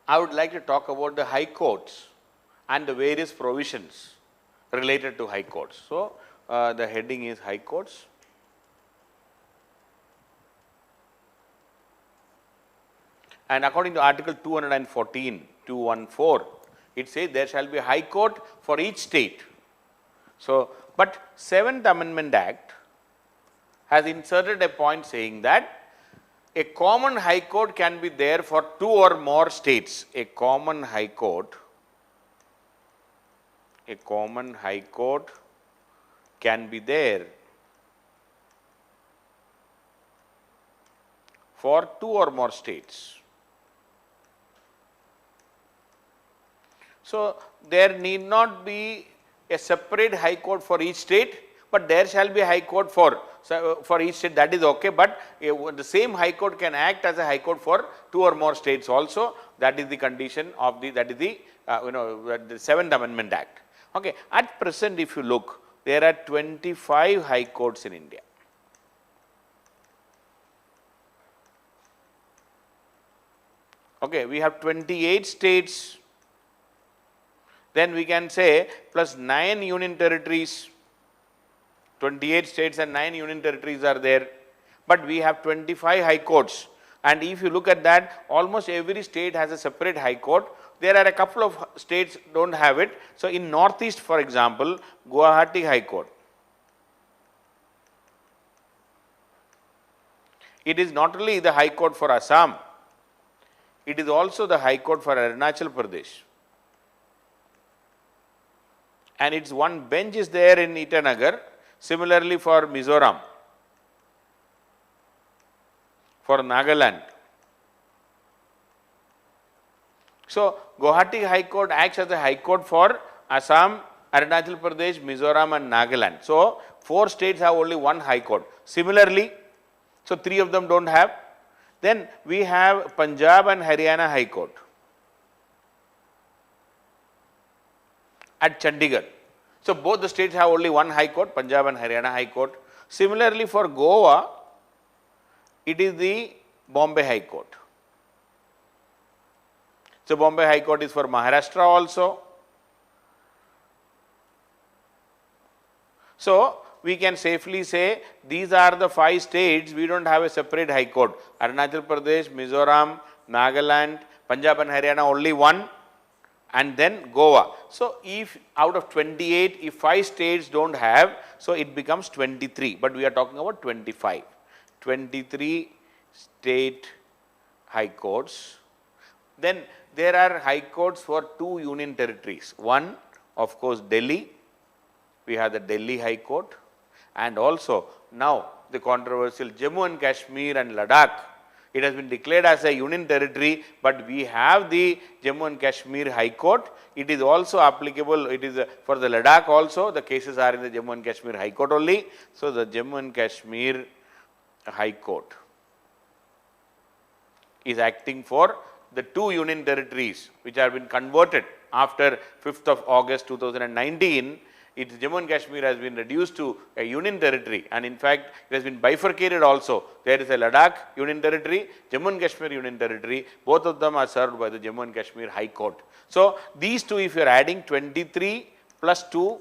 I would like to talk about the high courts and the various provisions related to high courts. So, the heading is high courts. And according to article 214, 214, it says there shall be a high court for each state. So, but 7th Amendment Act has inserted a point saying that a common high court can be there for 2 or more states. A common high court can be there for 2 or more states. So, there need not be a separate high court for each state, but there shall be a high court for each state, that is okay, but the same high court can act as a high court for 2 or more states also. That is the condition of the, that is the the 7th Amendment Act. Okay. At present, if you look, there are 25 high courts in India. Okay, we have 28 states, then we can say plus 9 union territories. 28 states and 9 union territories are there, but we have 25 high courts. And if you look at that, almost every state has a separate high court. There are a couple of states don't have it. So, in Northeast, for example, Guwahati High Court. It is not only the high court for Assam, it is also the high court for Arunachal Pradesh. And its one bench is there in Itanagar. Similarly for Mizoram, for Nagaland. So, Guwahati High Court acts as a high court for Assam, Arunachal Pradesh, Mizoram and Nagaland. So, 4 states have only one high court. Similarly, so 3 of them don't have. Then we have Punjab and Haryana High Court at Chandigarh. So, both the states have only one high court, Punjab and Haryana High Court. Similarly, for Goa, it is the Bombay High Court. So, Bombay High Court is for Maharashtra also. So, we can safely say these are the 5 states, we don't have a separate high court. Arunachal Pradesh, Mizoram, Nagaland, Punjab and Haryana only one, and then Goa. So, if out of 28, if 5 states don't have, so it becomes 23, but we are talking about 25. 23 state high courts. Then there are high courts for 2 union territories. One, of course, Delhi, we have the Delhi High Court, and also now the controversial Jammu and Kashmir and Ladakh. It has been declared as a union territory, but we have the Jammu and Kashmir High Court. It is also applicable, it is for the Ladakh also, the cases are in the Jammu and Kashmir High Court only. So, the Jammu and Kashmir High Court is acting for the 2 union territories which have been converted after 5th of August 2019. Jammu and Kashmir has been reduced to a union territory, and in fact, it has been bifurcated also. There is a Ladakh union territory, Jammu and Kashmir union territory, both of them are served by the Jammu and Kashmir High Court. So, these two, if you are adding 23 plus 2,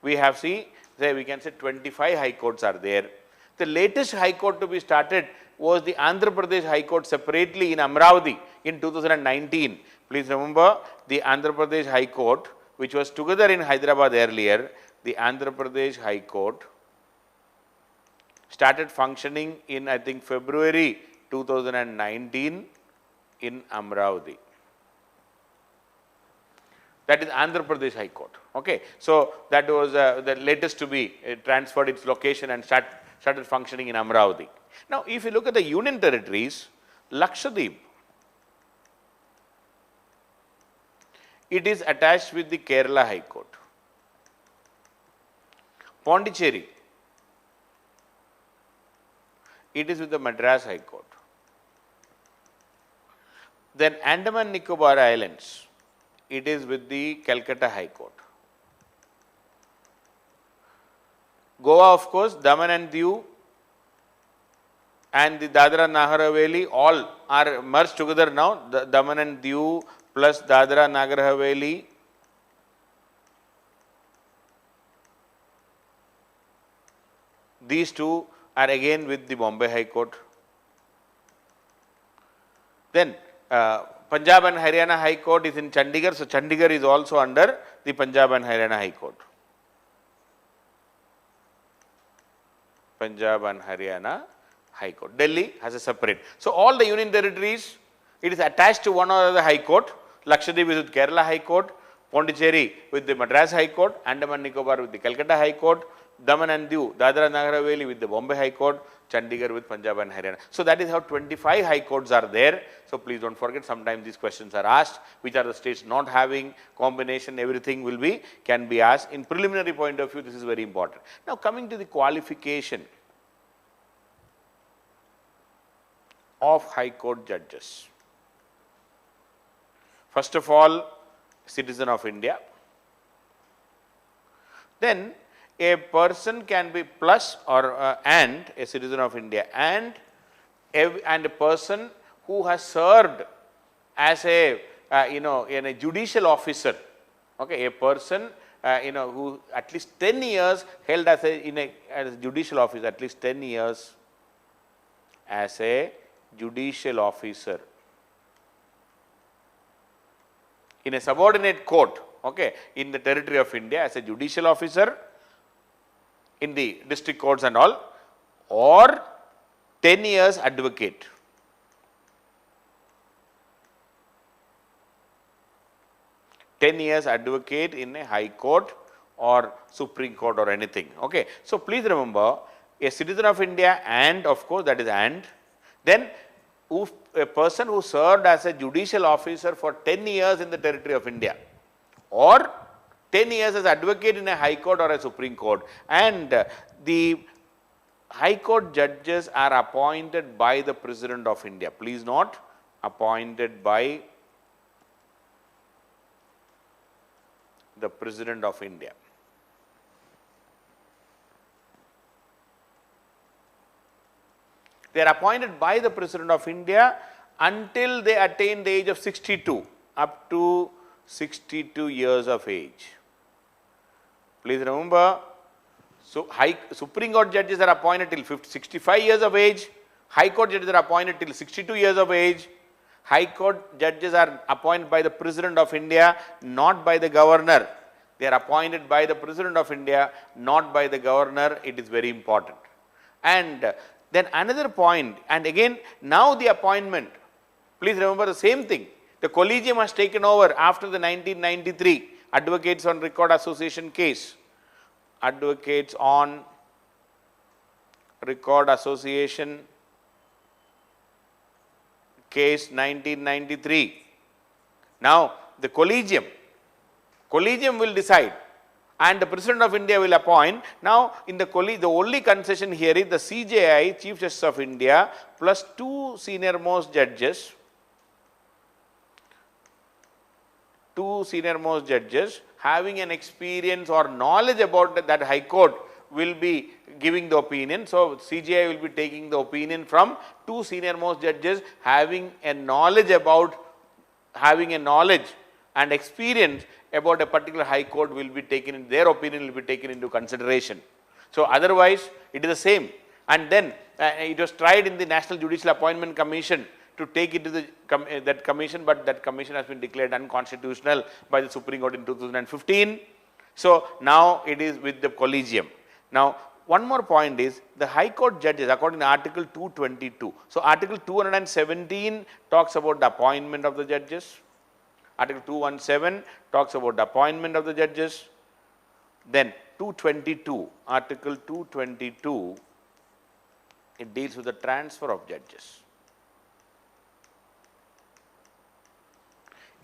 we have we can say 25 high courts are there. The latest high court to be started was the Andhra Pradesh High Court separately in Amravati in 2019. Please remember the Andhra Pradesh High Court, which was together in Hyderabad earlier. The Andhra Pradesh High Court started functioning in, I think, February 2019 in Amravati. That is Andhra Pradesh High Court. Okay. So, that was the latest to be transferred its location and started functioning in Amravati. Now, if you look at the union territories, Lakshadweep, it is attached with the Kerala High Court. Pondicherry, it is with the Madras High Court. Then Andaman Nicobar Islands, it is with the Calcutta High Court. Goa, of course, Daman and Diu and the Dadra Nagar Haveli all are merged together now. The Daman and Diu plus Dadra Nagar Haveli. These two are again with the Bombay High Court. Then Punjab and Haryana High Court is in Chandigarh, so Chandigarh is also under the Punjab and Haryana High Court. Punjab and Haryana High Court. Delhi has a separate. So all the union territories, it is attached to one or other High Court. Lakshadweep is with Kerala High Court, Pondicherry with the Madras High Court, Andaman Nicobar with the Calcutta High Court, Daman and Diu, Dadra Nagar Haveli with the Bombay High Court, Chandigarh with Punjab and Haryana. So that is how 25 high courts are there. So please don't forget, sometimes these questions are asked, which are the states not having combination, everything can be asked. In preliminary point of view, this is very important. Now coming to the qualification of high court judges. First of all, citizen of India. Then a person can be plus or and a citizen of India and a person who has served as a in a judicial officer. Okay, a person who at least 10 years held as a judicial officer, at least 10 years as a judicial officer in a subordinate court, okay, in the territory of India as a judicial officer in the district courts and all, or 10 years advocate. In a high court or Supreme Court or anything. Okay. So please remember, a citizen of India and, of course, that is and, then a person who served as a judicial officer for 10 years in the territory of India, or 10 years as advocate in a high court or a Supreme Court, and the high court judges are appointed by the President of India. Please note, appointed by the President of India. They are appointed by the President of India until they attain the age of 62, up to 62 years of age. Please remember, so Supreme Court judges are appointed till 65 years of age, High Court judges are appointed till 62 years of age, High Court judges are appointed by the President of India, not by the Governor. They are appointed by the President of India, not by the Governor. It is very important. And then another point, and again, now the appointment, please remember the same thing. The collegium has taken over after the 1993 Advocates on Record Association case. Advocates on Record Association case 1993. Now, the collegium will decide and the President of India will appoint. Now, in the only concession here is the CJI, Chief Justice of India, plus 2 senior most judges, having an experience or knowledge about that High Court will be giving the opinion. So, CJI will be taking the opinion from 2 senior most judges having a knowledge and experience about a particular High Court will be taken in, their opinion will be taken into consideration. So, otherwise it is the same. And then it was tried in the National Judicial Appointment Commission to take it to that commission, but that commission has been declared unconstitutional by the Supreme Court in 2015. So, now it is with the collegium. Now, one more point is the High Court judges according to Article 222. So, Article 217 talks about the appointment of the judges. Article 217 talks about the appointment of the judges. Then 222, Article 222, it deals with the transfer of judges.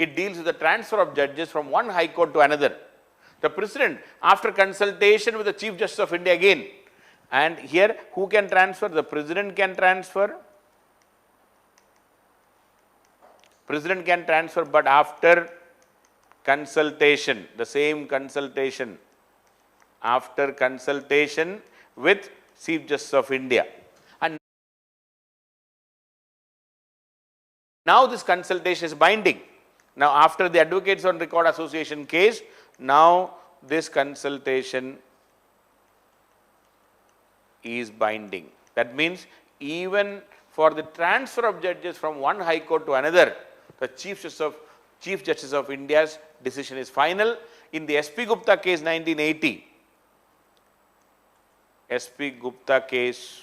It deals with the transfer of judges from one High Court to another. The President, after consultation with the Chief Justice of India again, and here who can transfer? The President can transfer. President can transfer, but after consultation, the same consultation, after consultation with Chief Justice of India. Now this consultation is binding. Now after the Advocates on Record Association case, now this consultation is binding. That means even for the transfer of judges from one high court to another, the Chief Justice of India's decision is final. In the SP Gupta case 1980, SP Gupta case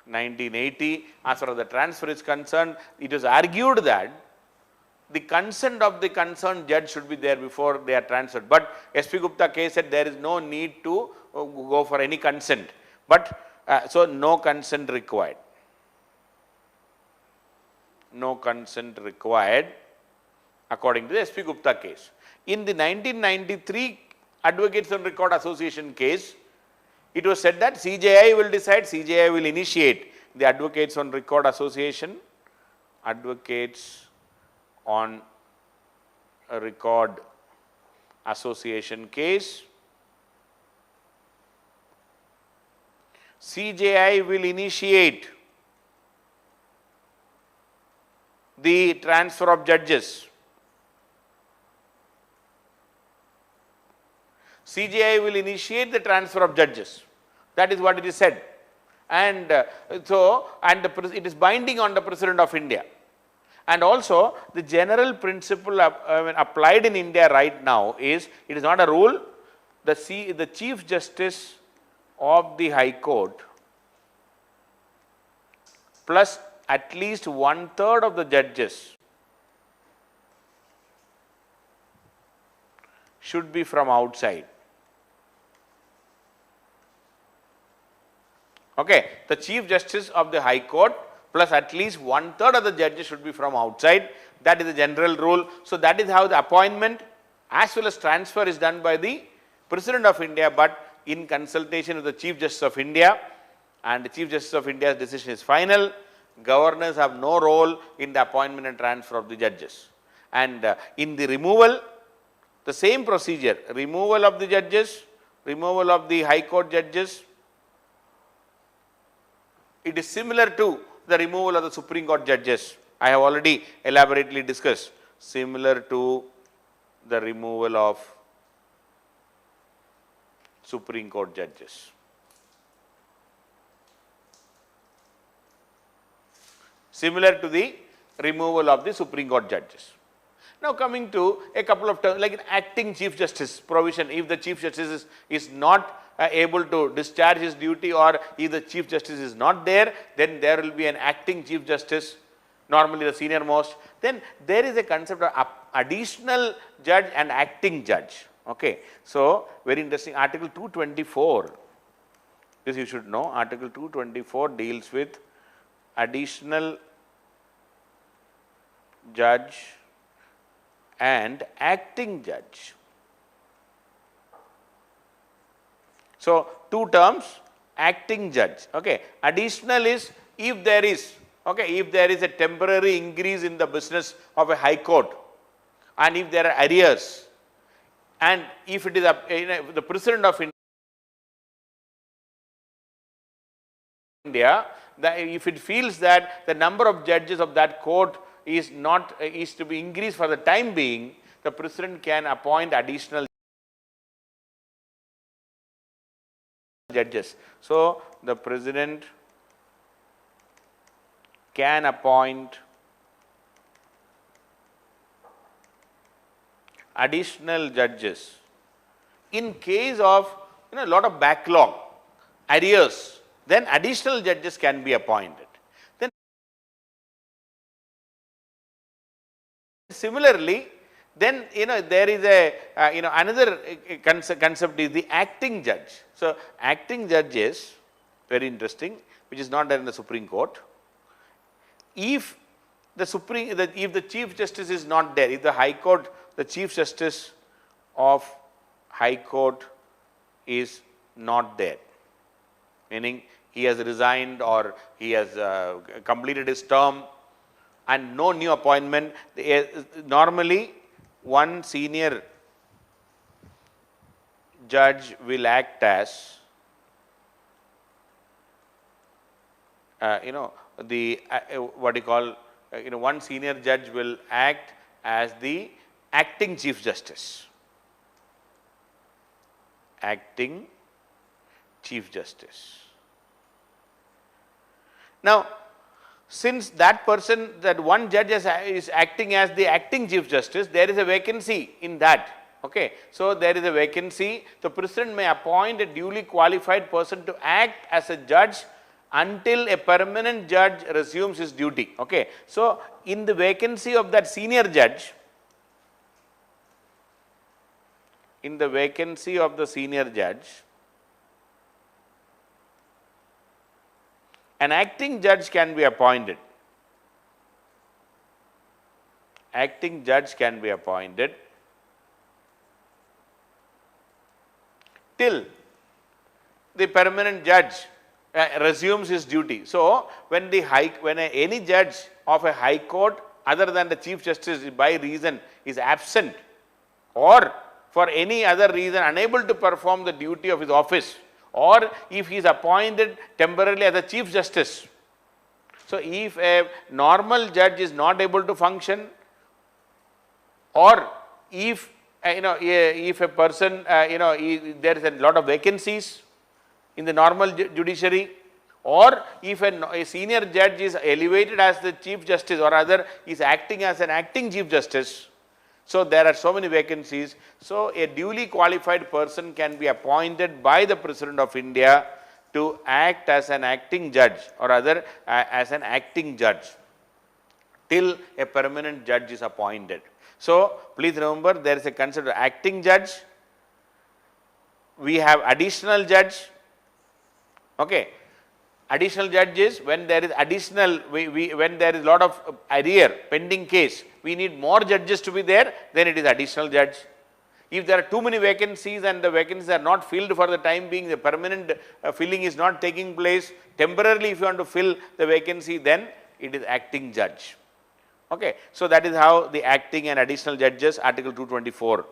1980, as far as the transfer is concerned, it was argued that the consent of the concerned judge should be there before they are transferred. But SP Gupta case said there is no need to go for any consent. But so no consent required. No consent required according to the SP Gupta case. In the 1993 Advocates on Record Association case, it was said that CJI will decide, CJI will initiate the Advocates on Record Association, Advocates on a Record Association case. CJI will initiate the transfer of judges. CJI will initiate the transfer of judges. That is what it is said. And it is binding on the President of India. And also the general principle applied in India right now is, it is not a rule, the Chief Justice of the High Court plus at least 1/3 of the judges should be from outside. Okay, the Chief Justice of the High Court plus at least 1/3 of the judges should be from outside. That is the general rule. So that is how the appointment as well as transfer is done by the President of India, but in consultation with the Chief Justice of India, and the Chief Justice of India's decision is final. Governors have no role in the appointment and transfer of the judges. And in the removal, the same procedure, removal of the judges, removal of the High Court judges, it is similar to the removal of the Supreme Court judges. I have already elaborately discussed, similar to the removal of Supreme Court judges. Similar to the removal of the Supreme Court judges. Now coming to a couple of terms, like an acting Chief Justice provision, if the Chief Justice is not able to discharge his duty, or if the Chief Justice is not there, then there will be an acting Chief Justice, normally the senior most. Then there is a concept of additional judge and acting judge. Okay. So very interesting, Article 224, this you should know, Article 224 deals with additional judge and acting judge. So two terms, acting judge. Okay. Additional is if there is, okay, if there is a temporary increase in the business of a high court, and if there are arrears, and if it is the President of India, if it feels that the number of judges of that court is to be increased for the time being, the President can appoint additional judges. So the President can appoint additional judges in case of a lot of backlog, arrears, then additional judges can be appointed. Then similarly, then there is a another concept is the acting judge. So acting judge is very interesting, which is not there in the Supreme Court. If the Chief Justice is not there, if the High Court, the Chief Justice of High Court is not there, meaning he has resigned or he has completed his term and no new appointment, normally one senior judge will act as what you call one senior judge will act as the acting Chief Justice. Acting Chief Justice. Now, since that person, that one judge is acting as the acting Chief Justice, there is a vacancy in that. Okay. So, there is a vacancy. The President may appoint a duly qualified person to act as a judge until a permanent judge resumes his duty. Okay. So, in the vacancy of that senior judge, in the vacancy of the senior judge, an acting judge can be appointed. Acting judge can be appointed till the permanent judge resumes his duty. So, when any judge of a high court other than the Chief Justice by reason is absent or for any other reason unable to perform the duty of his office, or if he is appointed temporarily as a Chief Justice. So, if a normal judge is not able to function, or if if a person there is a lot of vacancies in the normal judiciary, or if a senior judge is elevated as the Chief Justice or other is acting as an acting Chief Justice. So, there are so many vacancies. So, a duly qualified person can be appointed by the President of India to act as an acting judge or other as an acting judge till a permanent judge is appointed. So, please remember there is a concept of acting judge, we have additional judge. Okay. Additional judge is when there is additional, when there is lot of arrear, pending case, we need more judges to be there, then it is additional judge. If there are too many vacancies and the vacancies are not filled for the time being, the permanent filling is not taking place, temporarily if you want to fill the vacancy, then it is acting judge. Okay. So, that is how the acting and additional judges, Article 224.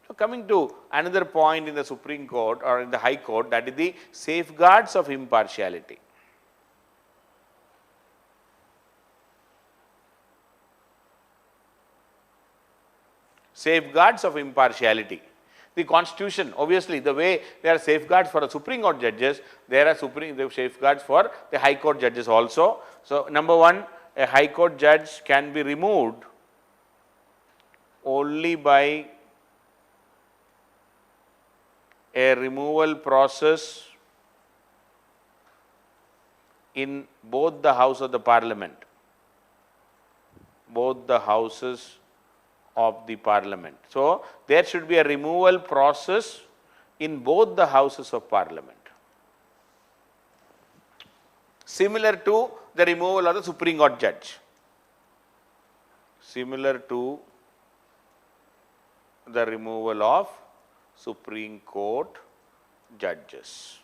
Now, coming to another point in the Supreme Court or in the High Court, that is the safeguards of impartiality. Safeguards of impartiality. The Constitution, obviously, the way there are safeguards for the Supreme Court judges, there are safeguards for the High Court judges also. So, number one, a High Court judge can be removed only by a removal process in both the House of the Parliament, both the houses of the Parliament. So, there should be a removal process in both the houses of Parliament, similar to the removal of the Supreme Court judge, similar to the removal of Supreme Court judges.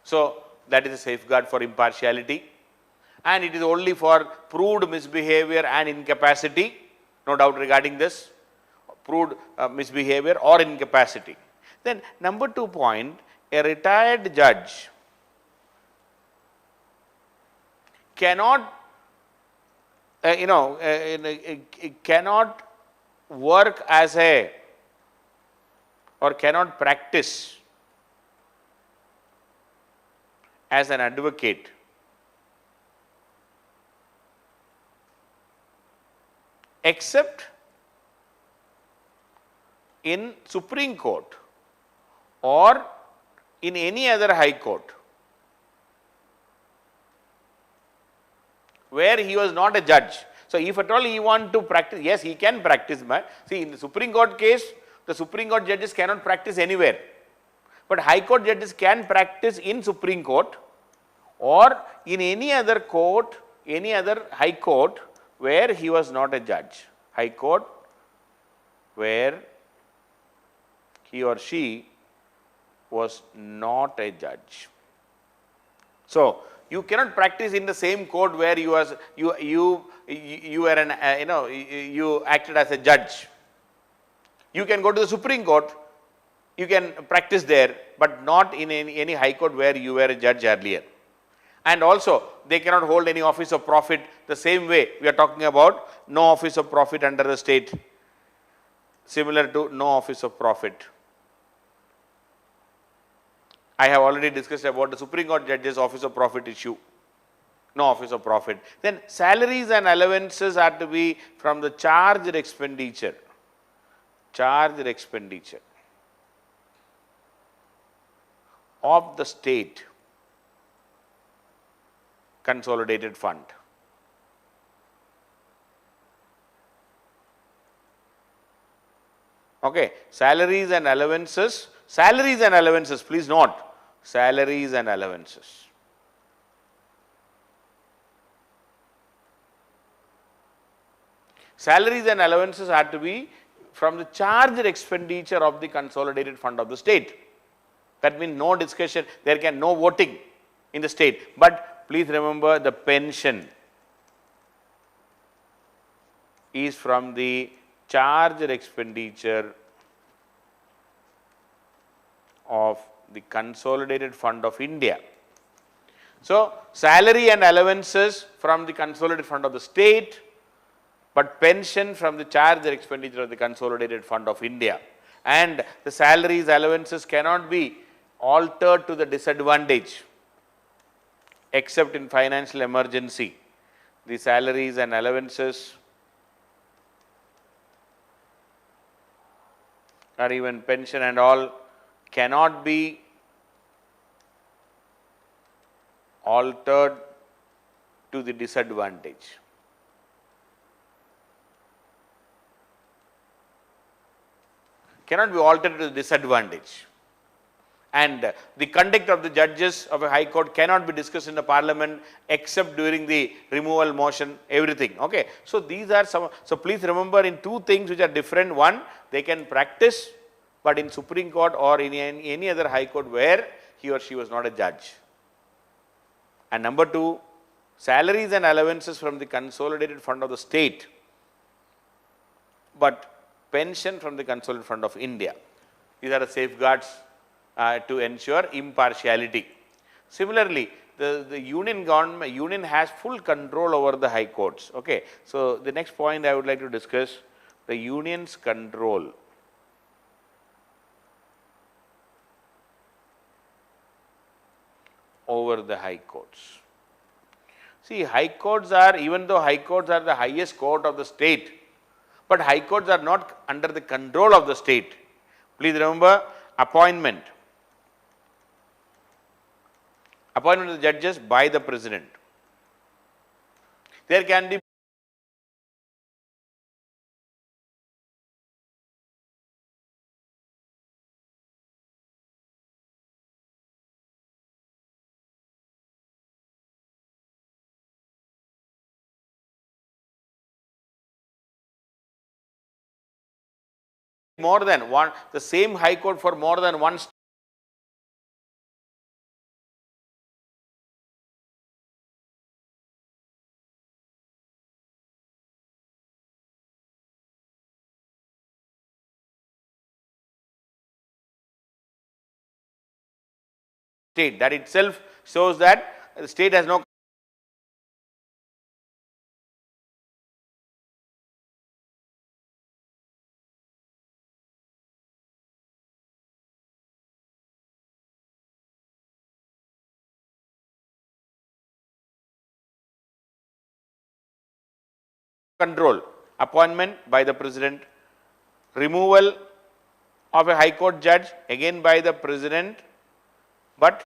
So, that is a safeguard for impartiality, and it is only for proved misbehavior and incapacity. No doubt regarding this, proved misbehavior or incapacity. Then number 2 point, a retired judge cannot cannot work as a or cannot practice as an advocate except in Supreme Court or in any other High Court where he was not a judge. So, if at all he want to practice, yes, he can practice. See, in the Supreme Court case, the Supreme Court judges cannot practice anywhere, but High Court judges can practice in Supreme Court or in any other court, any other High Court where he was not a judge. High Court where he or she was not a judge. So, you cannot practice in the same court where you were you acted as a judge. You can go to the Supreme Court, you can practice there, but not in any High Court where you were a judge earlier. And also they cannot hold any office of profit. The same way we are talking about no office of profit under the state, similar to no office of profit. I have already discussed about the Supreme Court judges office of profit issue. No office of profit. Then salaries and allowances are to be from the charged expenditure. Charged expenditure of the state consolidated fund. Okay, salaries and allowances, please note, salaries and allowances. Salaries and allowances are to be from the charged expenditure of the consolidated fund of the state. That means no discussion, there can no voting in the state. But please remember, the pension is from the charged expenditure of the consolidated fund of India. So, salary and allowances from the consolidated fund of the state, but pension from the charged expenditure of the consolidated fund of India. And the salaries, allowances cannot be altered to the disadvantage except in financial emergency. The salaries and allowances or even pension and all cannot be altered to the disadvantage. Cannot be altered to the disadvantage. And the conduct of the judges of a high court cannot be discussed in the parliament except during the removal motion, everything. Okay. So these are some, so please remember in two things which are different. One, they can practice, but in Supreme Court or in any other high court where he or she was not a judge. And number two, salaries and allowances from the consolidated fund of the state, but pension from the consolidated fund of India. These are the safeguards to ensure impartiality. Similarly, the union government, union has full control over the high courts. Okay. So the next point I would like to discuss, the union's control over the high courts. See, high courts are, even though high courts are the highest court of the state, but high courts are not under the control of the state. Please remember, appointment of the judges by the president. There can be more than one, the same high court for more than one state. That itself shows that the state has no control. Appointment by the president, removal of a high court judge again by the president, but